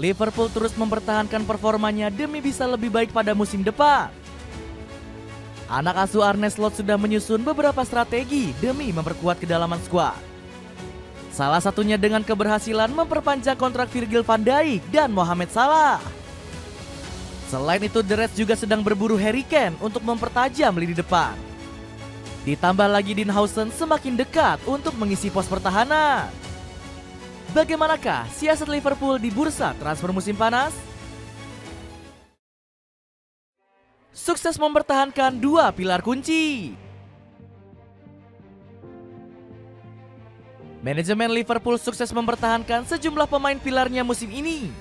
Liverpool terus mempertahankan performanya demi bisa lebih baik pada musim depan. Anak asuh Arne Slot sudah menyusun beberapa strategi demi memperkuat kedalaman skuad. Salah satunya dengan keberhasilan memperpanjang kontrak Virgil van Dijk dan Mohamed Salah. Selain itu, The Reds juga sedang berburu Harry Kane untuk mempertajam lini depan. Ditambah lagi Dinhausen semakin dekat untuk mengisi pos pertahanan. Bagaimanakah siasat Liverpool di bursa transfer musim panas? Sukses mempertahankan dua pilar kunci. Manajemen Liverpool sukses mempertahankan sejumlah pemain pilarnya musim ini.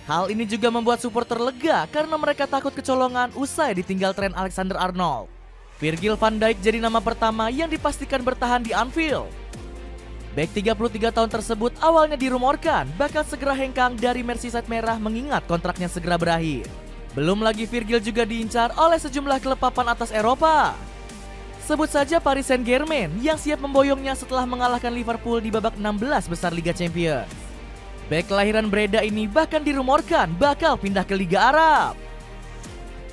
Hal ini juga membuat supporter lega karena mereka takut kecolongan usai ditinggal Trent Alexander-Arnold. Virgil van Dijk jadi nama pertama yang dipastikan bertahan di Anfield. Bek 33 tahun tersebut awalnya dirumorkan bakal segera hengkang dari Merseyside Merah mengingat kontraknya segera berakhir. Belum lagi Virgil juga diincar oleh sejumlah klub papan atas Eropa. Sebut saja Paris Saint-Germain yang siap memboyongnya setelah mengalahkan Liverpool di babak 16 besar Liga Champions. Bek kelahiran Breda ini bahkan dirumorkan bakal pindah ke Liga Arab.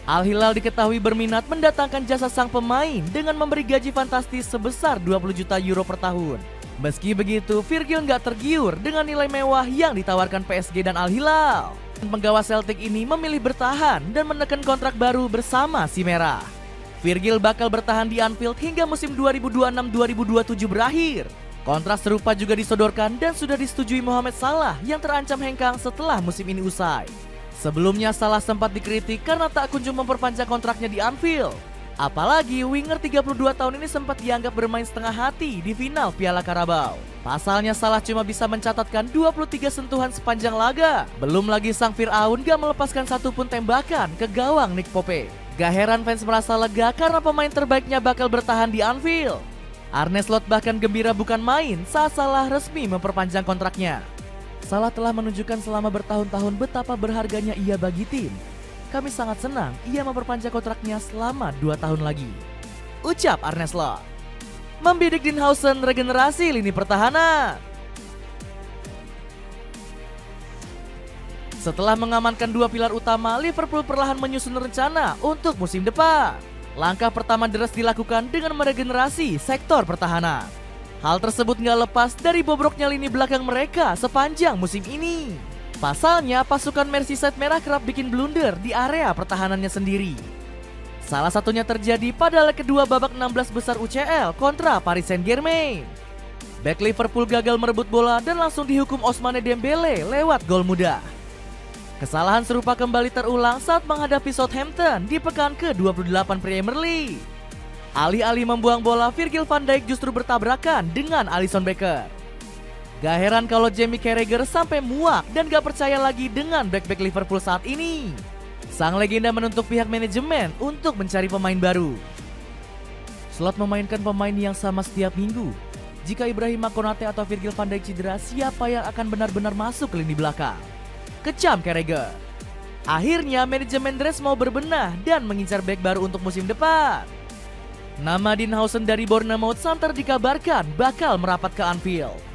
Al Hilal diketahui berminat mendatangkan jasa sang pemain dengan memberi gaji fantastis sebesar 20 juta euro per tahun. Meski begitu, Virgil nggak tergiur dengan nilai mewah yang ditawarkan PSG dan Al Hilal. Penggawa Celtic ini memilih bertahan dan menekan kontrak baru bersama si Merah. Virgil bakal bertahan di Anfield hingga musim 2026-2027 berakhir. Kontrak serupa juga disodorkan dan sudah disetujui Mohamed Salah yang terancam hengkang setelah musim ini usai. Sebelumnya Salah sempat dikritik karena tak kunjung memperpanjang kontraknya di Anfield. Apalagi winger 32 tahun ini sempat dianggap bermain setengah hati di final Piala Carabao. Pasalnya Salah cuma bisa mencatatkan 23 sentuhan sepanjang laga. Belum lagi sang Firaun gak melepaskan satupun tembakan ke gawang Nick Pope. Gak heran fans merasa lega karena pemain terbaiknya bakal bertahan di Anfield. Arne Slot bahkan gembira bukan main saat Salah resmi memperpanjang kontraknya. Salah telah menunjukkan selama bertahun-tahun betapa berharganya ia bagi tim. Kami sangat senang ia memperpanjang kontraknya selama 2 tahun lagi, ucap Arne Slot. Membidik Dinhausen regenerasi lini pertahanan. Setelah mengamankan dua pilar utama, Liverpool perlahan menyusun rencana untuk musim depan. Langkah pertama The Reds dilakukan dengan meregenerasi sektor pertahanan. Hal tersebut nggak lepas dari bobroknya lini belakang mereka sepanjang musim ini. Pasalnya, pasukan Merseyside Merah kerap bikin blunder di area pertahanannya sendiri. Salah satunya terjadi pada leg kedua babak 16 besar UCL kontra Paris Saint-Germain. Bek Liverpool gagal merebut bola dan langsung dihukum Ousmane Dembele lewat gol mudah. Kesalahan serupa kembali terulang saat menghadapi Southampton di pekan ke-28 Premier League. Alih-alih membuang bola, Virgil van Dijk justru bertabrakan dengan Alisson Becker. Gak heran kalau Jamie Carragher sampai muak dan gak percaya lagi dengan bek-bek Liverpool saat ini. Sang legenda menuntut pihak manajemen untuk mencari pemain baru. Slot memainkan pemain yang sama setiap minggu. Jika Ibrahima Konate atau Virgil van Dijk cedera, siapa yang akan benar-benar masuk ke lini belakang? Kecam Carragher. Akhirnya manajemen The Reds mau berbenah dan mengincar bek baru untuk musim depan. Nama Dinhausen dari Bournemouth santer dikabarkan bakal merapat ke Anfield.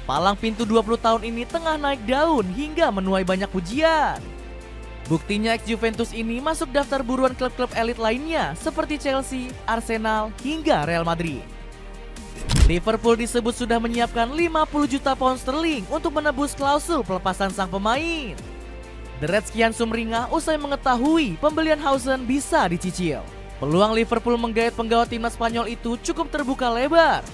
Palang pintu 20 tahun ini tengah naik daun hingga menuai banyak pujian. Buktinya ex-Juventus ini masuk daftar buruan klub-klub elit lainnya seperti Chelsea, Arsenal, hingga Real Madrid. Liverpool disebut sudah menyiapkan 50 juta pound sterling untuk menebus klausul pelepasan sang pemain. The Reds kian sumringah usai mengetahui pembelian Hausen bisa dicicil. Peluang Liverpool menggait penggawa timnas Spanyol itu cukup terbuka lebar.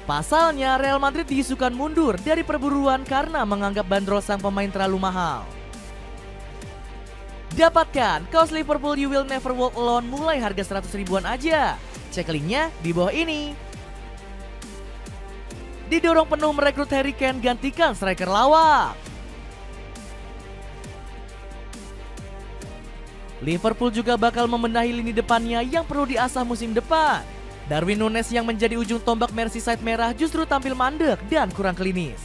Pasalnya Real Madrid diisukan mundur dari perburuan karena menganggap bandrol sang pemain terlalu mahal. Dapatkan kaos Liverpool You Will Never Walk Alone mulai harga 100 ribuan aja. Cek linknya di bawah ini. Didorong penuh merekrut Harry Kane gantikan striker lawak. Liverpool juga bakal membenahi lini depannya yang perlu diasah musim depan. Darwin Núñez yang menjadi ujung tombak Merseyside Merah justru tampil mandek dan kurang klinis.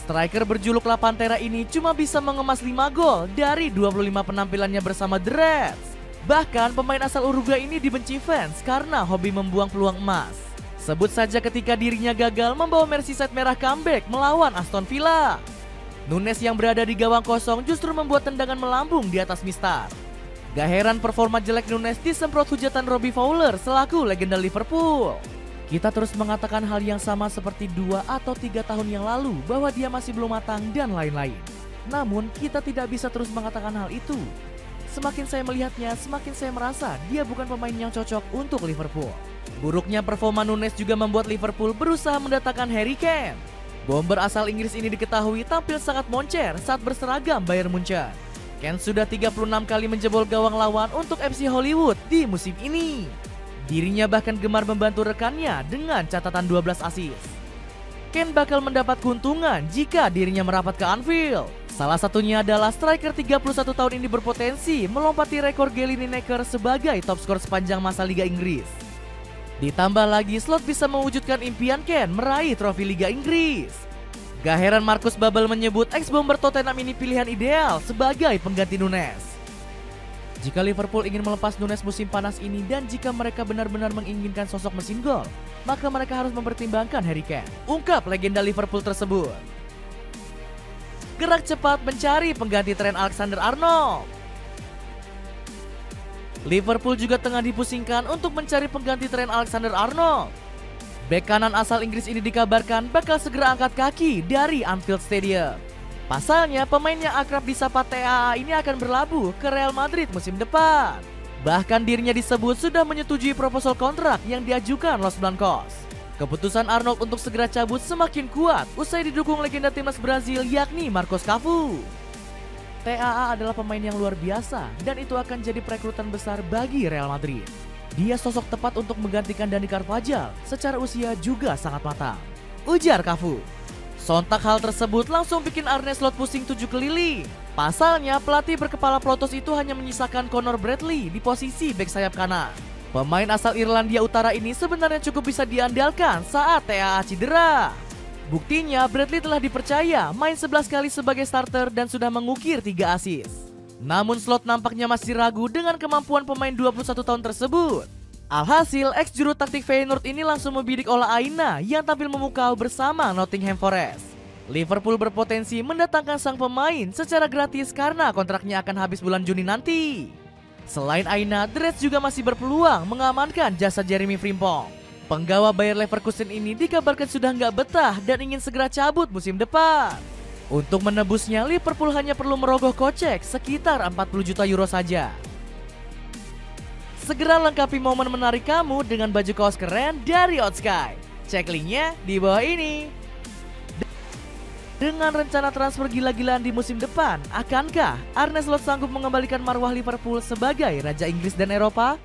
Striker berjuluk La Pantera ini cuma bisa mengemas 5 gol dari 25 penampilannya bersama The Reds. Bahkan pemain asal Uruguay ini dibenci fans karena hobi membuang peluang emas. Sebut saja ketika dirinya gagal membawa Merseyside merah comeback melawan Aston Villa. Nunes yang berada di gawang kosong justru membuat tendangan melambung di atas mistar. Gak heran performa jelek Nunes disemprot hujatan Robbie Fowler selaku legenda Liverpool. Kita terus mengatakan hal yang sama seperti 2 atau 3 tahun yang lalu bahwa dia masih belum matang dan lain-lain. Namun kita tidak bisa terus mengatakan hal itu. Semakin saya melihatnya, semakin saya merasa dia bukan pemain yang cocok untuk Liverpool. Buruknya performa Nunes juga membuat Liverpool berusaha mendatangkan Harry Kane. Bomber asal Inggris ini diketahui tampil sangat moncer saat berseragam Bayern Munchen. Kane sudah 36 kali menjebol gawang lawan untuk FC Hollywood di musim ini. Dirinya bahkan gemar membantu rekannya dengan catatan 12 assist. Kane bakal mendapat keuntungan jika dirinya merapat ke Anfield. Salah satunya adalah striker 31 tahun ini berpotensi melompati rekor Gary Lineker sebagai top skor sepanjang masa Liga Inggris. Ditambah lagi slot bisa mewujudkan impian Kane meraih trofi Liga Inggris. Gak heran Marcus Babbel menyebut ex-bomber Tottenham ini pilihan ideal sebagai pengganti Nunes. Jika Liverpool ingin melepas Nunes musim panas ini dan jika mereka benar-benar menginginkan sosok mesin gol, maka mereka harus mempertimbangkan Harry Kane, ungkap legenda Liverpool tersebut. Gerak cepat mencari pengganti Trent Alexander-Arnold. Liverpool juga tengah dipusingkan untuk mencari pengganti Trent Alexander-Arnold. Bek kanan asal Inggris ini dikabarkan bakal segera angkat kaki dari Anfield Stadium. Pasalnya pemain yang akrab disapa TAA ini akan berlabuh ke Real Madrid musim depan. Bahkan dirinya disebut sudah menyetujui proposal kontrak yang diajukan Los Blancos. Keputusan Arnold untuk segera cabut semakin kuat usai didukung legenda timnas Brazil yakni Marcos Cafu. TAA adalah pemain yang luar biasa dan itu akan jadi perekrutan besar bagi Real Madrid. Dia sosok tepat untuk menggantikan Dani Carvajal, secara usia juga sangat matang, ujar Cafu. Sontak hal tersebut langsung bikin Arne Slot pusing 7 keliling. Pasalnya pelatih berkepala plotos itu hanya menyisakan Connor Bradley di posisi bek sayap kanan. Pemain asal Irlandia Utara ini sebenarnya cukup bisa diandalkan saat TAA cedera. Buktinya Bradley telah dipercaya main 11 kali sebagai starter dan sudah mengukir 3 assist. Namun Slot nampaknya masih ragu dengan kemampuan pemain 21 tahun tersebut. Alhasil, ex-juru taktik Feyenoord ini langsung membidik Ola Aina yang tampil memukau bersama Nottingham Forest. Liverpool berpotensi mendatangkan sang pemain secara gratis karena kontraknya akan habis bulan Juni nanti. Selain Aina, The Reds juga masih berpeluang mengamankan jasa Jeremy Frimpong. Penggawa Bayer Leverkusen ini dikabarkan sudah nggak betah dan ingin segera cabut musim depan. Untuk menebusnya, Liverpool hanya perlu merogoh kocek sekitar 40 juta euro saja. Segera lengkapi momen menarik kamu dengan baju kaos keren dari Outsky. Cek linknya di bawah ini. Dengan rencana transfer gila-gilaan di musim depan, akankah Arne Slot sanggup mengembalikan marwah Liverpool sebagai Raja Inggris dan Eropa?